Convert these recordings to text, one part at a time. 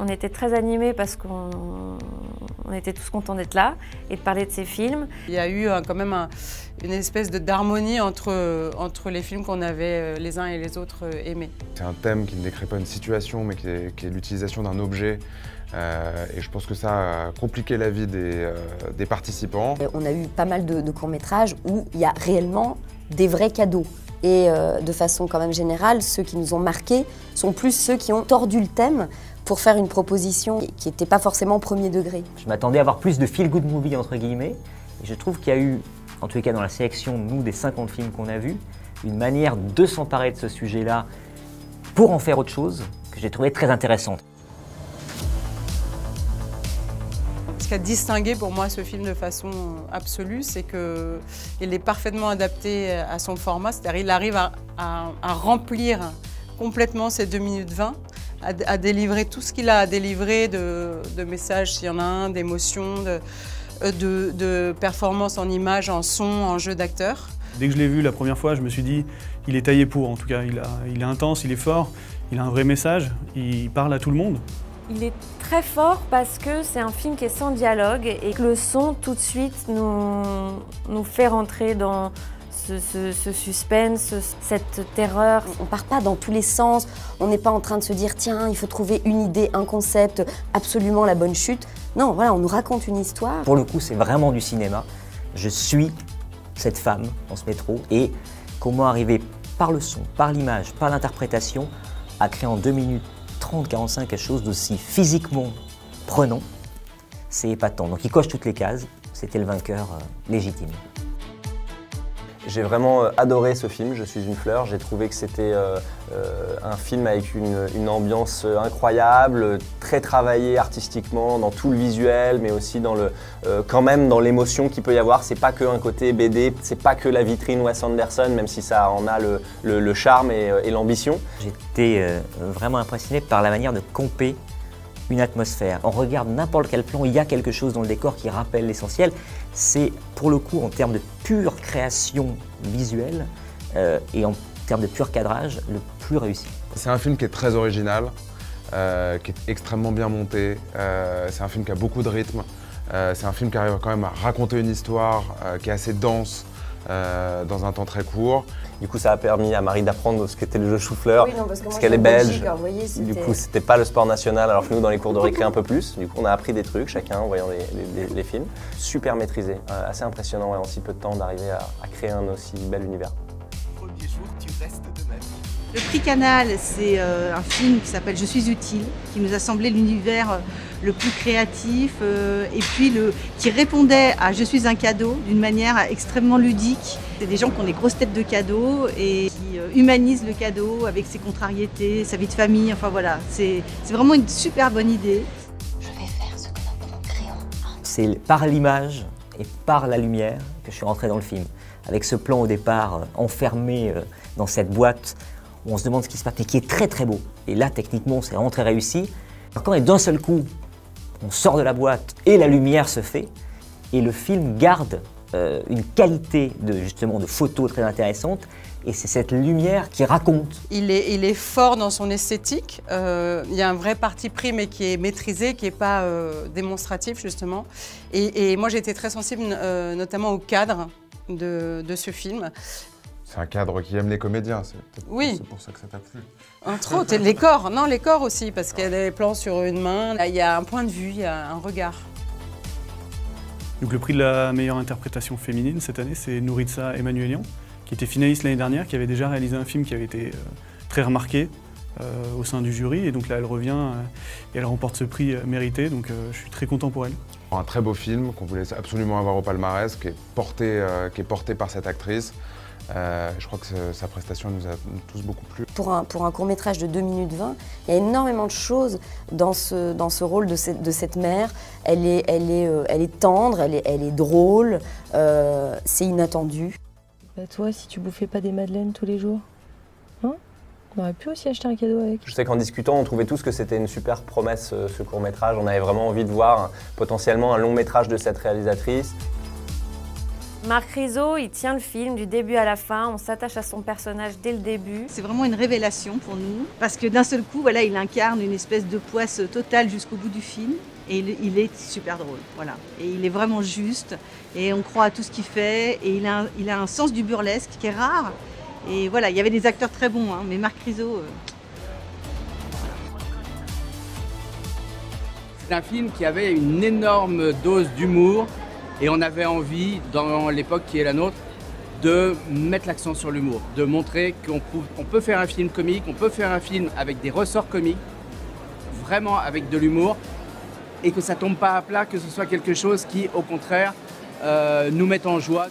On était très animés parce qu'on était tous contents d'être là et de parler de ces films. Il y a eu quand même une espèce d'harmonie entre les films qu'on avait les uns et les autres aimés. C'est un thème qui ne décrit pas une situation, mais qui est l'utilisation d'un objet. Et je pense que ça a compliqué la vie des participants. On a eu pas mal de courts-métrages où il y a réellement des vrais cadeaux. Et de façon quand même générale, ceux qui nous ont marqués sont plus ceux qui ont tordu le thème pour faire une proposition qui n'était pas forcément premier degré. Je m'attendais à avoir plus de feel-good movie entre guillemets, et je trouve qu'il y a eu, en tous les cas dans la sélection, nous, des 50 films qu'on a vus, une manière de s'emparer de ce sujet-là pour en faire autre chose que j'ai trouvé très intéressante. Ce qui a distingué pour moi ce film de façon absolue, c'est qu'il est parfaitement adapté à son format, c'est-à-dire qu'il arrive à remplir complètement ces 2 minutes 20, à délivrer tout ce qu'il a à délivrer de messages, s'il y en a un, d'émotions, de performances en images, en son, en jeu d'acteur. Dès que je l'ai vu la première fois, je me suis dit, il est taillé pour, en tout cas. Il est intense, il est fort, il a un vrai message, il parle à tout le monde. Il est très fort parce que c'est un film qui est sans dialogue et que le son tout de suite nous fait rentrer dans ce suspense, cette terreur. On part pas dans tous les sens, on n'est pas en train de se dire tiens, il faut trouver une idée, un concept, absolument la bonne chute. Non, voilà, on nous raconte une histoire. Pour le coup, c'est vraiment du cinéma. Je suis cette femme dans ce métro et comment arriver par le son, par l'image, par l'interprétation à créer en 2 minutes 30-45 quelque chose d'aussi physiquement prenant, c'est épatant. Donc il coche toutes les cases, c'était le vainqueur légitime. J'ai vraiment adoré ce film, Je suis une fleur. J'ai trouvé que c'était un film avec une ambiance incroyable, très travaillé artistiquement dans tout le visuel, mais aussi dans quand même dans l'émotion qu'il peut y avoir. C'est pas que un côté BD, c'est pas que la vitrine Wes Anderson, même si ça en a le charme et l'ambition. J'étais vraiment impressionné par la manière de camper une atmosphère. On regarde n'importe quel plan, il y a quelque chose dans le décor qui rappelle l'essentiel. C'est pour le coup en termes de pure création visuelle et en termes de pur cadrage, le plus réussi. C'est un film qui est très original, qui est extrêmement bien monté. C'est un film qui a beaucoup de rythme. C'est un film qui arrive quand même à raconter une histoire qui est assez dense dans un temps très court. Du coup, ça a permis à Marie d'apprendre ce qu'était le jeu chou-fleur, Oui, parce qu'elle est belge. Du coup, c'était pas le sport national, alors que nous, dans les cours de récré, un peu plus. Du coup, on a appris des trucs, chacun, en voyant les films. Super maîtrisé, assez impressionnant ouais, en si peu de temps d'arriver à créer un aussi bel univers. Premier jour, tu restes de ma vie. Le prix Canal, c'est un film qui s'appelle Je suis utile, qui nous a semblé l'univers le plus créatif et puis qui répondait à Je suis un cadeau d'une manière extrêmement ludique. C'est des gens qui ont des grosses têtes de cadeaux et qui humanisent le cadeau avec ses contrariétés, sa vie de famille, enfin voilà. C'est vraiment une super bonne idée. Je vais faire ce que nous créons. C'est par l'image et par la lumière que je suis rentré dans le film. Avec ce plan au départ enfermé dans cette boîte, où on se demande ce qui se passe, mais qui est très très beau. Et là, techniquement, c'est vraiment très réussi. Alors, quand d'un seul coup, on sort de la boîte et la lumière se fait, et le film garde une qualité justement de photo très intéressante, et c'est cette lumière qui raconte. Il est fort dans son esthétique, il y a un vrai parti pris mais qui est maîtrisé, qui n'est pas démonstratif justement. Et moi j'ai été très sensible notamment au cadre de ce film. C'est un cadre qui aime les comédiens, c'est pour ça que ça t'a plu. Entre autres, et les corps, non les corps aussi, parce qu'il y a des plans sur une main, il y a un point de vue, il y a un regard. Donc le prix de la meilleure interprétation féminine cette année, c'est Nouritza Emmanuelian, qui était finaliste l'année dernière, qui avait déjà réalisé un film qui avait été très remarqué au sein du jury, et donc là elle revient et elle remporte ce prix mérité, donc je suis très content pour elle. Un très beau film qu'on voulait absolument avoir au palmarès, qui est porté par cette actrice. Je crois que sa prestation nous a tous beaucoup plu. Pour un court-métrage de 2 minutes 20, il y a énormément de choses dans ce rôle de cette mère. Elle est tendre, elle est drôle, c'est inattendu. Bah toi, si tu bouffais pas des madeleines tous les jours, hein, on aurait pu aussi acheter un cadeau avec. Je sais qu'en discutant, on trouvait tous que c'était une super promesse ce court-métrage. On avait vraiment envie de voir potentiellement un long-métrage de cette réalisatrice. Marc Rizzo, il tient le film du début à la fin, on s'attache à son personnage dès le début. C'est vraiment une révélation pour nous, parce que d'un seul coup, voilà, il incarne une espèce de poisse totale jusqu'au bout du film, et il est super drôle, voilà. Et il est vraiment juste, et on croit à tout ce qu'il fait, et il a un sens du burlesque qui est rare. Et voilà, il y avait des acteurs très bons, hein, mais Marc Rizzo... C'est un film qui avait une énorme dose d'humour, et on avait envie, dans l'époque qui est la nôtre, de mettre l'accent sur l'humour, de montrer qu'on peut faire un film comique, on peut faire un film avec des ressorts comiques, vraiment avec de l'humour, et que ça tombe pas à plat, que ce soit quelque chose qui, au contraire, nous mette en joie.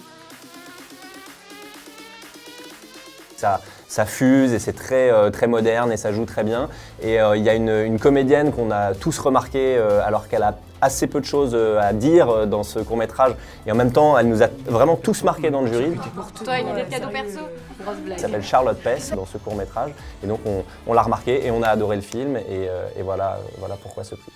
Ça fuse et c'est très moderne et ça joue très bien. Et il y a une comédienne qu'on a tous remarqué alors qu'elle a assez peu de choses à dire dans ce court-métrage. Et en même temps, elle nous a vraiment tous marqués dans le jury. Toi, une idée de cadeau perso? Grosse blague. Elle s'appelle Charlotte Pess dans ce court-métrage. Et donc on l'a remarqué et on a adoré le film. Et voilà pourquoi ce prix.